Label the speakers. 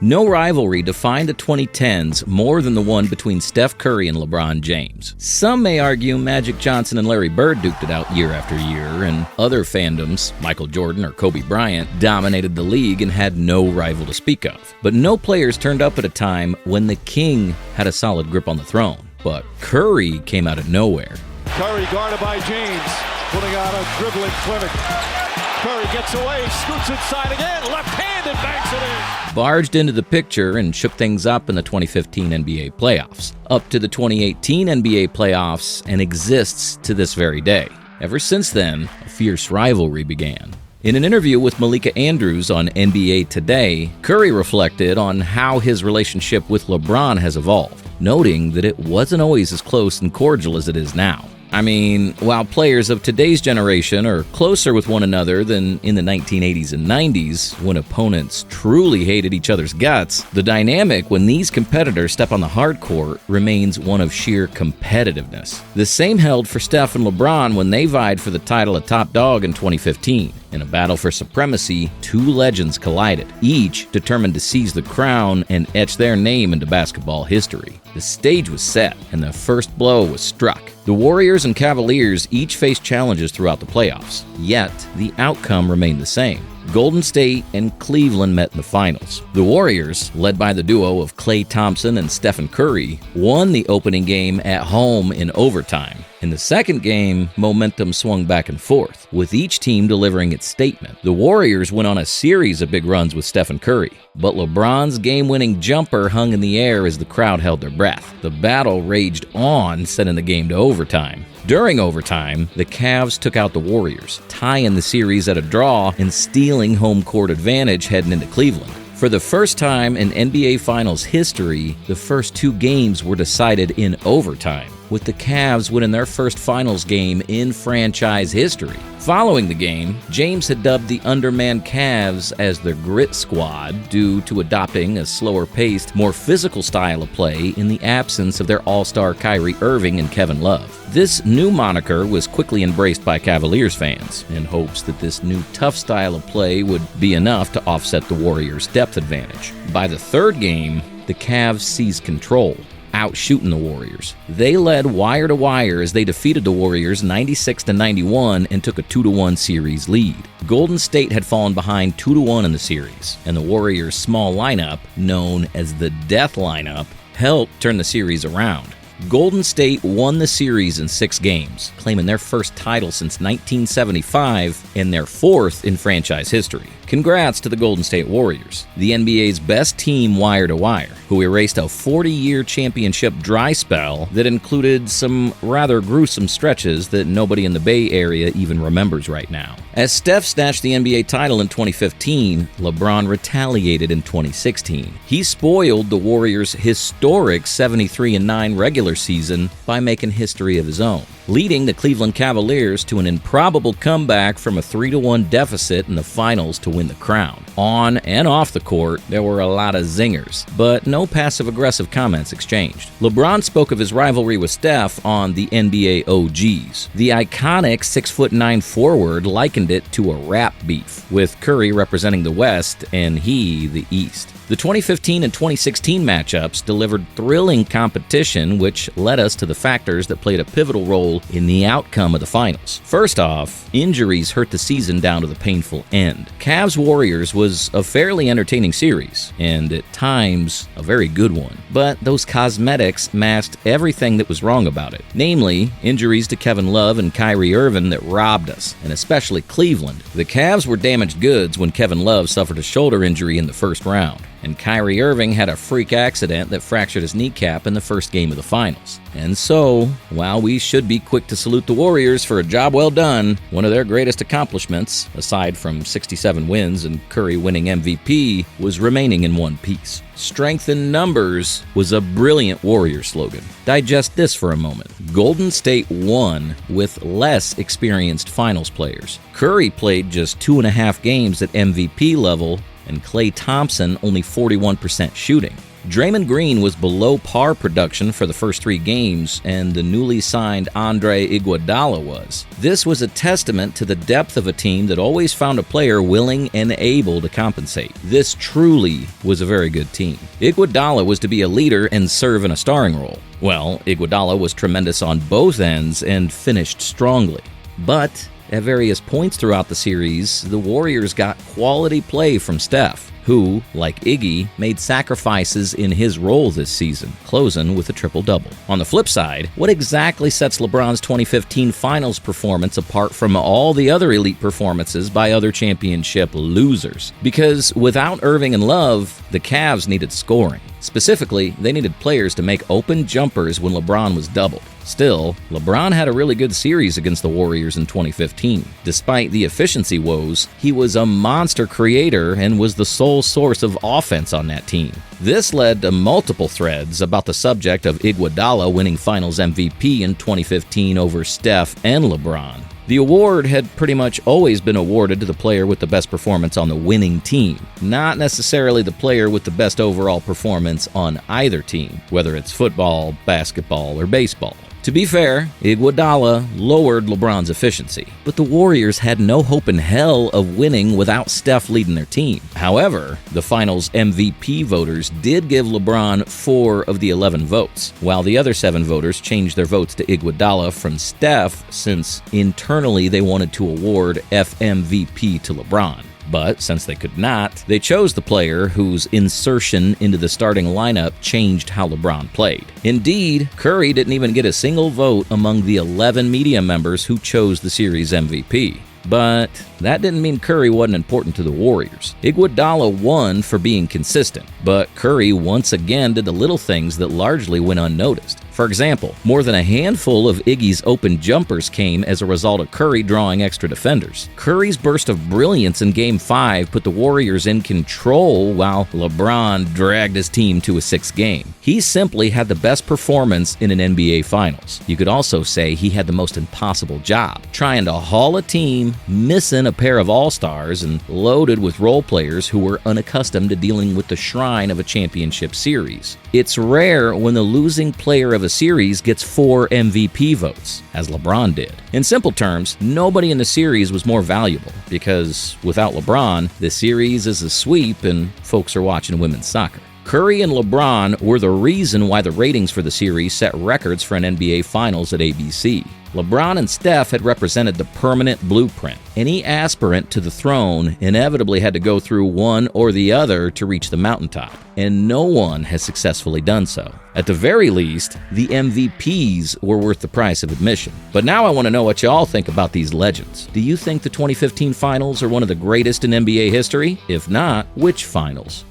Speaker 1: No rivalry defined the 2010s more than the one between Steph Curry and LeBron James. Some may argue Magic Johnson and Larry Bird duked it out year after year, and other fandoms, Michael Jordan or Kobe Bryant, dominated the league and had no rival to speak of. But no players turned up at a time when the king had a solid grip on the throne. But Curry came out of nowhere.
Speaker 2: Curry guarded by James, putting on a dribbling clinic. Curry gets away, scoots inside again, left-handed, banks it in.
Speaker 1: Barged into the picture and shook things up in the 2015 NBA playoffs, up to the 2018 NBA playoffs, and exists to this very day. Ever since then, a fierce rivalry began. In an interview with Malika Andrews on NBA Today, Curry reflected on how his relationship with LeBron has evolved, noting that it wasn't always as close and cordial as it is now. I mean, while players of today's generation are closer with one another than in the 1980s and 90s, when opponents truly hated each other's guts, the dynamic when these competitors step on the hard court remains one of sheer competitiveness. The same held for Steph and LeBron when they vied for the title of top dog in 2015. In a battle for supremacy, two legends collided, each determined to seize the crown and etch their name into basketball history. The stage was set, and the first blow was struck. The Warriors and Cavaliers each faced challenges throughout the playoffs, yet the outcome remained the same. Golden State and Cleveland met in the finals. The Warriors, led by the duo of Klay Thompson and Stephen Curry, won the opening game at home in overtime. In the second game, momentum swung back and forth, with each team delivering its statement. The Warriors went on a series of big runs with Stephen Curry, but LeBron's game-winning jumper hung in the air as the crowd held their breath. The battle raged on, sending the game to overtime. During overtime, the Cavs took out the Warriors, tying the series at a draw and stealing home court advantage heading into Cleveland. For the first time in NBA Finals history, the first two games were decided in overtime, with the Cavs winning their first Finals game in franchise history. Following the game, James had dubbed the undermanned Cavs as the Grit Squad due to adopting a slower-paced, more physical style of play in the absence of their all-star Kyrie Irving and Kevin Love. This new moniker was quickly embraced by Cavaliers fans in hopes that this new tough style of play would be enough to offset the Warriors' depth advantage. By the third game, the Cavs seized control, outshooting the Warriors. They led wire to wire as they defeated the Warriors 96-91 and took a 2-1 series lead. Golden State had fallen behind 2-1 in the series, and the Warriors' small lineup, known as the Death Lineup, helped turn the series around. Golden State won the series in 6 games, claiming their first title since 1975 and their fourth in franchise history. Congrats to the Golden State Warriors, the NBA's best team wire to wire, who erased a 40-year championship dry spell that included some rather gruesome stretches that nobody in the Bay Area even remembers right now. As Steph snatched the NBA title in 2015, LeBron retaliated in 2016. He spoiled the Warriors' historic 73-9 regular season by making history of his own, leading the Cleveland Cavaliers to an improbable comeback from a 3-1 deficit in the finals to win the crown. On and off the court, there were a lot of zingers, but no passive-aggressive comments exchanged. LeBron spoke of his rivalry with Steph on the NBA OGs. The iconic 6'9" forward likened it to a rap beef, with Curry representing the West and he the East. The 2015 and 2016 matchups delivered thrilling competition, which led us to the factors that played a pivotal role in the outcome of the finals. First off, injuries hurt the season down to the painful end. Cavs-Warriors was a fairly entertaining series, and at times, a very good one. But those cosmetics masked everything that was wrong about it. Namely, injuries to Kevin Love and Kyrie Irving that robbed us, and especially Cleveland. The Cavs were damaged goods when Kevin Love suffered a shoulder injury in the first round, and Kyrie Irving had a freak accident that fractured his kneecap in the first game of the finals. And so, while we should be quick to salute the Warriors for a job well done, one of their greatest accomplishments, aside from 67 wins and Curry winning MVP, was remaining in one piece. Strength in numbers was a brilliant Warrior slogan. Digest this for a moment. Golden State won with less experienced finals players. Curry played just 2.5 games at MVP level, and Klay Thompson only 41% shooting. Draymond Green was below par production for the first 3 games, and the newly signed Andre Iguodala was. This was a testament to the depth of a team that always found a player willing and able to compensate. This truly was a very good team. Iguodala was to be a leader and serve in a starring role. Well, Iguodala was tremendous on both ends and finished strongly. But at various points throughout the series, the Warriors got quality play from Steph, who, like Iggy, made sacrifices in his role this season, closing with a triple-double. On the flip side, what exactly sets LeBron's 2015 Finals performance apart from all the other elite performances by other championship losers? Because without Irving and Love, the Cavs needed scoring. Specifically, they needed players to make open jumpers when LeBron was doubled. Still, LeBron had a really good series against the Warriors in 2015. Despite the efficiency woes, he was a monster creator and was the sole source of offense on that team. This led to multiple threads about the subject of Iguodala winning Finals MVP in 2015 over Steph and LeBron. The award had pretty much always been awarded to the player with the best performance on the winning team, not necessarily the player with the best overall performance on either team, whether it's football, basketball, or baseball. To be fair, Iguodala lowered LeBron's efficiency, but the Warriors had no hope in hell of winning without Steph leading their team. However, the Finals MVP voters did give LeBron 4 of the 11 votes, while the other 7 voters changed their votes to Iguodala from Steph since internally they wanted to award FMVP to LeBron. But since they could not, they chose the player whose insertion into the starting lineup changed how LeBron played. Indeed, Curry didn't even get a single vote among the 11 media members who chose the series MVP. But that didn't mean Curry wasn't important to the Warriors. Iguodala won for being consistent, but Curry once again did the little things that largely went unnoticed. For example, more than a handful of Iggy's open jumpers came as a result of Curry drawing extra defenders. Curry's burst of brilliance in Game 5 put the Warriors in control while LeBron dragged his team to a 6th game. He simply had the best performance in an NBA Finals. You could also say he had the most impossible job, trying to haul a team, missing a pair of all-stars, and loaded with role players who were unaccustomed to dealing with the shrine of a championship series. It's rare when the losing player of a series gets 4 MVP votes, as LeBron did. In simple terms, nobody in the series was more valuable, because without LeBron, the series is a sweep and folks are watching women's soccer. Curry and LeBron were the reason why the ratings for the series set records for an NBA Finals at ABC. LeBron and Steph had represented the permanent blueprint. Any aspirant to the throne inevitably had to go through one or the other to reach the mountaintop, and no one has successfully done so. At the very least, the MVPs were worth the price of admission. But now I want to know what y'all think about these legends. Do you think the 2015 Finals are one of the greatest in NBA history? If not, which Finals?